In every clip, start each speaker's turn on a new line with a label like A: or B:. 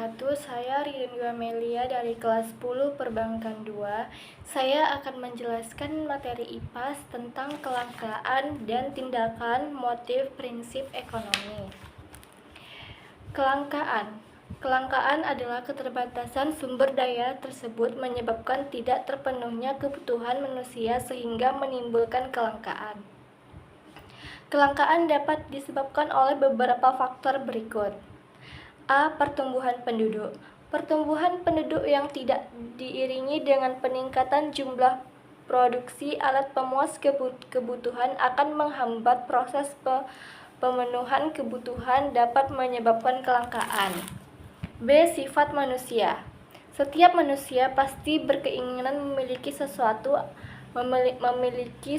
A: wabarakatuh. Saya Ridin Amelia dari kelas 10 Perbankan 2. Saya akan menjelaskan materi IPAS tentang kelangkaan dan tindakan motif prinsip ekonomi. Kelangkaan adalah keterbatasan sumber daya tersebut menyebabkan tidak terpenuhnya kebutuhan manusia sehingga menimbulkan kelangkaan. Kelangkaan dapat disebabkan oleh beberapa faktor berikut. A. Pertumbuhan penduduk. Pertumbuhan penduduk yang tidak diiringi dengan peningkatan jumlah produksi alat pemuas kebutuhan akan menghambat proses pemenuhan kebutuhan, dapat menyebabkan kelangkaan. B. Sifat manusia. Setiap manusia pasti berkeinginan memiliki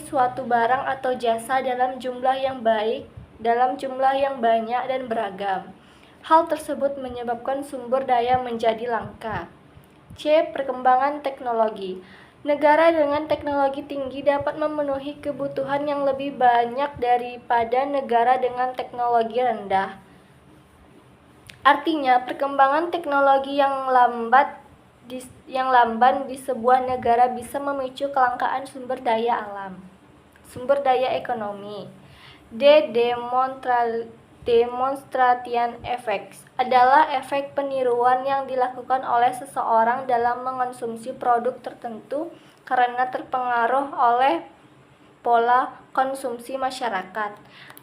A: suatu barang atau jasa dalam jumlah yang banyak dan beragam. Hal tersebut menyebabkan sumber daya menjadi langka. C. Perkembangan teknologi. Negara dengan teknologi tinggi dapat memenuhi kebutuhan yang lebih banyak daripada negara dengan teknologi rendah. Artinya, perkembangan teknologi yang lamban di sebuah negara bisa memicu kelangkaan sumber daya alam. Sumber daya ekonomi. D. Demonstration effects adalah efek peniruan yang dilakukan oleh seseorang dalam mengonsumsi produk tertentu karena terpengaruh oleh pola konsumsi masyarakat.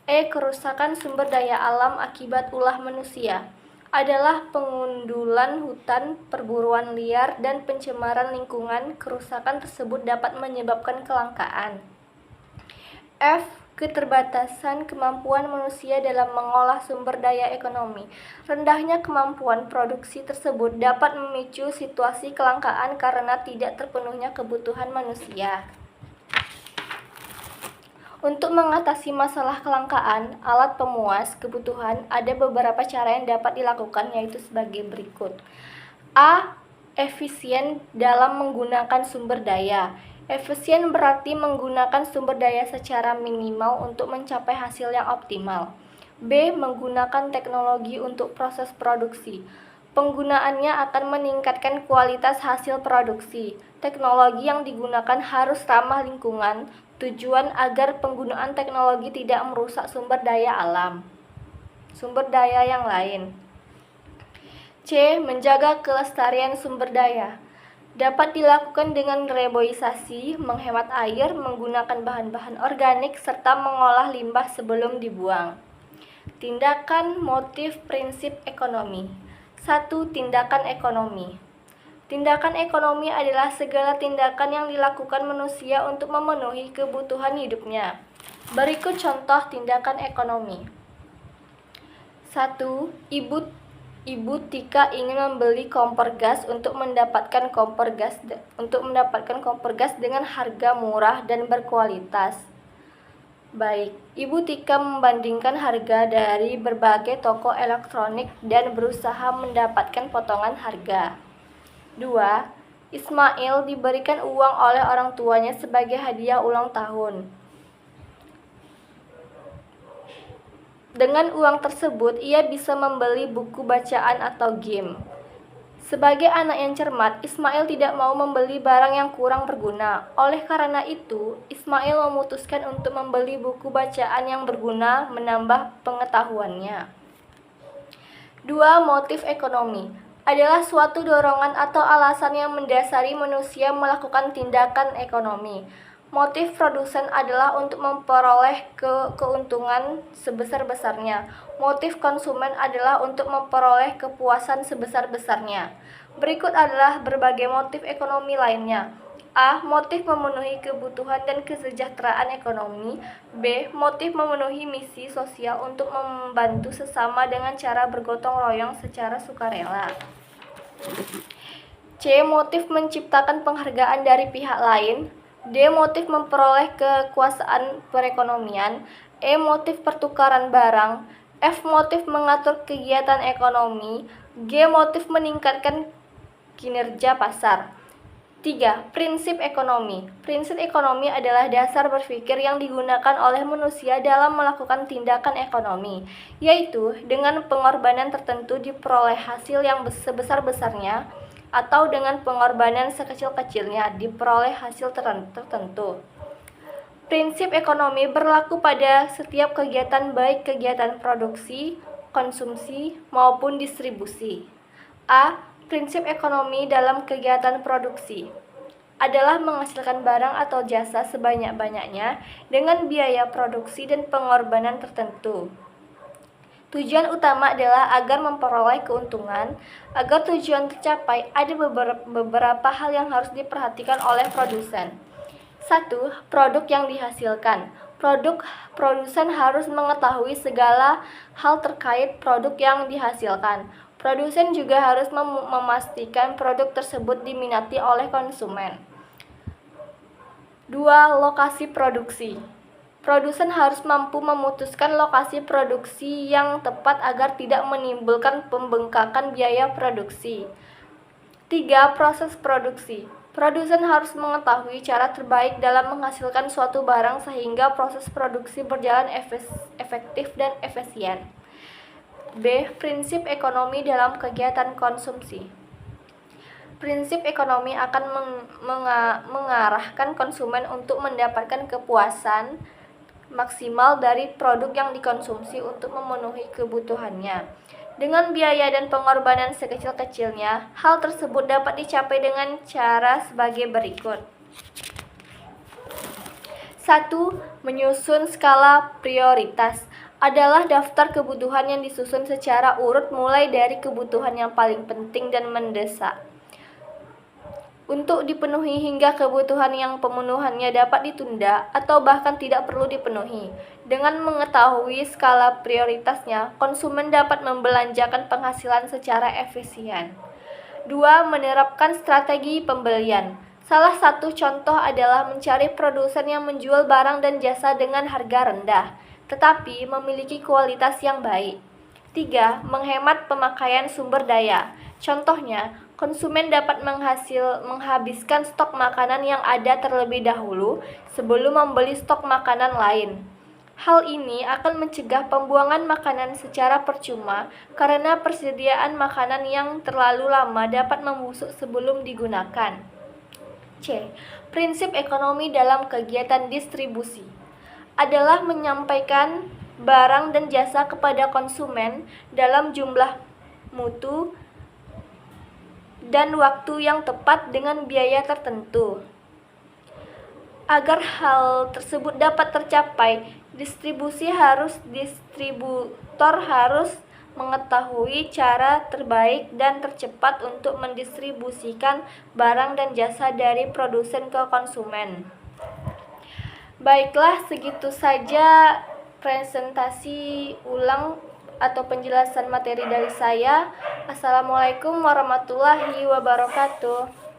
A: E. Kerusakan sumber daya alam akibat ulah manusia adalah pengundulan hutan, perburuan liar, dan pencemaran lingkungan. Kerusakan tersebut dapat menyebabkan kelangkaan. F. Keterbatasan kemampuan manusia dalam mengolah sumber daya ekonomi. Rendahnya kemampuan produksi tersebut dapat memicu situasi kelangkaan karena tidak terpenuhnya kebutuhan manusia. Untuk mengatasi masalah kelangkaan alat pemuas kebutuhan, ada beberapa cara yang dapat dilakukan, yaitu sebagai berikut. A. Efisien dalam menggunakan sumber daya. Efisien berarti menggunakan sumber daya secara minimal untuk mencapai hasil yang optimal. B. Menggunakan teknologi untuk proses produksi. Penggunaannya akan meningkatkan kualitas hasil produksi. Teknologi yang digunakan harus ramah lingkungan. Tujuan agar penggunaan teknologi tidak merusak sumber daya alam, sumber daya yang lain. C. Menjaga kelestarian sumber daya. Dapat dilakukan dengan reboisasi, menghemat air, menggunakan bahan-bahan organik, serta mengolah limbah sebelum dibuang. Tindakan motif prinsip ekonomi. 1. Tindakan ekonomi. Tindakan ekonomi adalah segala tindakan yang dilakukan manusia untuk memenuhi kebutuhan hidupnya. Berikut contoh tindakan ekonomi. 1. Ibu Tika ingin membeli kompor gas untuk mendapatkan kompor gas dengan harga murah dan berkualitas baik. Ibu Tika membandingkan harga dari berbagai toko elektronik dan berusaha mendapatkan potongan harga. 2. Ismail diberikan uang oleh orang tuanya sebagai hadiah ulang tahun. Dengan uang tersebut, ia bisa membeli buku bacaan atau game. Sebagai anak yang cermat, Ismail tidak mau membeli barang yang kurang berguna. Oleh karena itu, Ismail memutuskan untuk membeli buku bacaan yang berguna, menambah pengetahuannya. 2. Motif ekonomi adalah suatu dorongan atau alasan yang mendasari manusia melakukan tindakan ekonomi. Motif produsen adalah untuk memperoleh keuntungan sebesar-besarnya. Motif konsumen adalah untuk memperoleh kepuasan sebesar-besarnya. Berikut adalah berbagai motif ekonomi lainnya. A. Motif memenuhi kebutuhan dan kesejahteraan ekonomi. B. Motif memenuhi misi sosial untuk membantu sesama dengan cara bergotong royong secara sukarela. C. Motif menciptakan penghargaan dari pihak lain. D. Motif memperoleh kekuasaan perekonomian. E. Motif pertukaran barang. F. Motif mengatur kegiatan ekonomi. G. Motif meningkatkan kinerja pasar. 3. Prinsip ekonomi. Prinsip ekonomi adalah dasar berpikir yang digunakan oleh manusia dalam melakukan tindakan ekonomi, yaitu dengan pengorbanan tertentu diperoleh hasil yang sebesar-besarnya atau dengan pengorbanan sekecil-kecilnya diperoleh hasil tertentu. Prinsip ekonomi berlaku pada setiap kegiatan baik kegiatan produksi, konsumsi, maupun distribusi. A. Prinsip ekonomi dalam kegiatan produksi adalah menghasilkan barang atau jasa sebanyak-banyaknya dengan biaya produksi dan pengorbanan tertentu. Tujuan utama adalah agar memperoleh keuntungan. Agar tujuan tercapai, ada beberapa hal yang harus diperhatikan oleh produsen. 1. Produk yang dihasilkan. Produsen harus mengetahui segala hal terkait produk yang dihasilkan. Produsen juga harus memastikan produk tersebut diminati oleh konsumen. 2. Lokasi produksi. Produsen harus mampu memutuskan lokasi produksi yang tepat agar tidak menimbulkan pembengkakan biaya produksi. 3. Proses produksi. Produsen harus mengetahui cara terbaik dalam menghasilkan suatu barang sehingga proses produksi berjalan efektif dan efisien. B. Prinsip ekonomi dalam kegiatan konsumsi. Prinsip ekonomi akan mengarahkan konsumen untuk mendapatkan kepuasan maksimal dari produk yang dikonsumsi untuk memenuhi kebutuhannya. Dengan biaya dan pengorbanan sekecil-kecilnya, hal tersebut dapat dicapai dengan cara sebagai berikut. 1. Menyusun skala prioritas adalah daftar kebutuhan yang disusun secara urut mulai dari kebutuhan yang paling penting dan mendesak untuk dipenuhi hingga kebutuhan yang pemenuhannya dapat ditunda atau bahkan tidak perlu dipenuhi. Dengan mengetahui skala prioritasnya, konsumen dapat membelanjakan penghasilan secara efisien. 2. Menerapkan strategi pembelian. Salah satu contoh adalah mencari produsen yang menjual barang dan jasa dengan harga rendah, tetapi memiliki kualitas yang baik. 3. Menghemat pemakaian sumber daya. Contohnya, konsumen dapat menghabiskan stok makanan yang ada terlebih dahulu sebelum membeli stok makanan lain. Hal ini akan mencegah pembuangan makanan secara percuma karena persediaan makanan yang terlalu lama dapat membusuk sebelum digunakan. C. Prinsip ekonomi dalam kegiatan distribusi adalah menyampaikan barang dan jasa kepada konsumen dalam jumlah mutu dan waktu yang tepat dengan biaya tertentu. Agar hal tersebut dapat tercapai, distributor harus mengetahui cara terbaik dan tercepat untuk mendistribusikan barang dan jasa dari produsen ke konsumen. Baiklah, segitu saja presentasi ulang atau penjelasan materi dari saya. Assalamualaikum warahmatullahi wabarakatuh.